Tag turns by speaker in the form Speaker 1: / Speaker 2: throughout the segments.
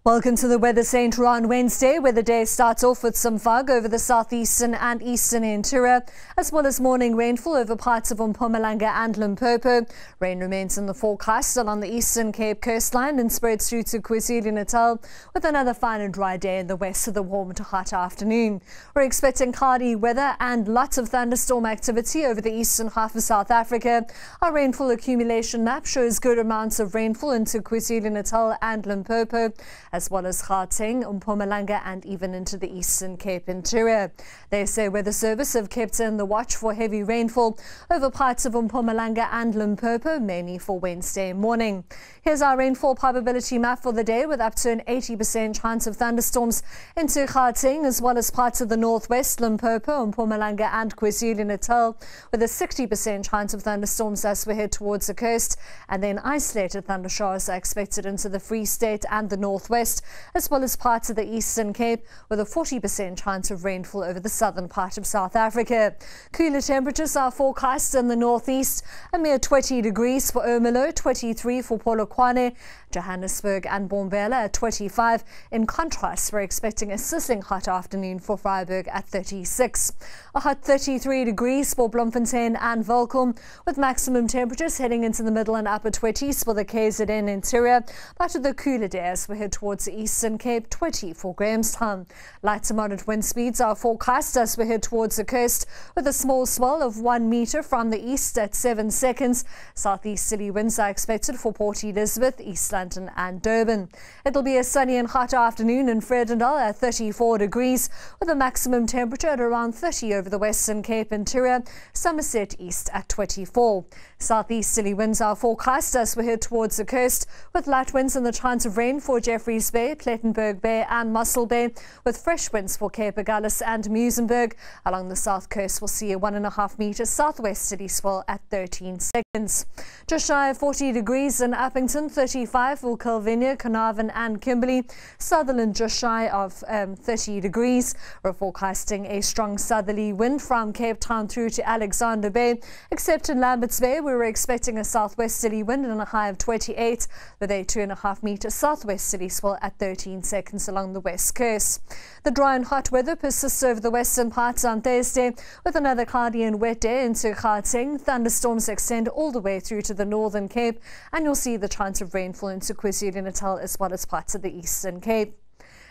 Speaker 1: Welcome to the Weather Centre on Wednesday, where the day starts off with some fog over the southeastern and eastern interior, as well as morning rainfall over parts of Mpumalanga and Limpopo. Rain remains in the forecast along the eastern Cape coastline and spreads through to KwaZulu-Natal, with another fine and dry day in the west of the warm to hot afternoon. We're expecting cloudy weather and lots of thunderstorm activity over the eastern half of South Africa. Our rainfall accumulation map shows good amounts of rainfall into KwaZulu-Natal and Limpopo, as well as Gauteng, Mpumalanga and even into the eastern Cape interior. They say Weather Service have kept in the watch for heavy rainfall over parts of Mpumalanga and Limpopo, mainly for Wednesday morning. Here's our rainfall probability map for the day, with up to an 80% chance of thunderstorms into Gauteng, as well as parts of the northwest, Limpopo, Mpumalanga and KwaZulu-Natal, with a 60% chance of thunderstorms as we head towards the coast, and then isolated thundershowers are expected into the Free State and the northwest, as well as parts of the eastern Cape, with a 40% chance of rainfall over the southern part of South Africa. Cooler temperatures are forecast in the northeast, a mere 20 degrees for Ermelo, 23 for Polokwane, Johannesburg and Bombela at 25. In contrast, we're expecting a sizzling hot afternoon for Vryburg at 36. A hot 33 degrees for Bloemfontein and Welkom, with maximum temperatures heading into the middle and upper 20s for the KZN interior, but with a cooler day as we head towards the eastern Cape, 20 for Grahamstown. Light to moderate wind speeds are forecast as we head towards the coast, with a small swell of 1 metre from the east at 7 seconds. Southeasterly winds are expected for Port Elizabeth, East London and Durban. It'll be a sunny and hot afternoon in Vredendal at 34 degrees, with a maximum temperature at around 30 over the Western Cape interior, Somerset East at 24. Southeasterly winds are forecast as we head towards the coast, with light winds and the chance of rain for Jeffreys Bay, Plettenberg Bay and Mossel Bay, with fresh winds for Cape Agulhas and Muizenberg. Along the south coast, we'll see a 1.5 metre southwesterly swell at 13 seconds. Just shy of 40 degrees in Uppington, 35 for Kilvinia, Carnarvon and Kimberley. Sutherland just shy of 30 degrees. We're forecasting a strong southerly wind from Cape Town through to Alexander Bay, except in Lambert's Bay we were expecting a southwesterly wind and a high of 28, with a 2.5 metre southwesterly swell at 13 seconds along the west coast. The dry and hot weather persists over the western parts on Thursday, with another cloudy and wet day into Gauteng. Thunderstorms extend all the way through to the northern Cape, and you'll see the chance of rainfall into KwaZulu-Natal as well as parts of the eastern Cape.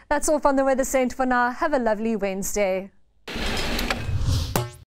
Speaker 1: That's all from the Weather Centre for now. Have a lovely Wednesday.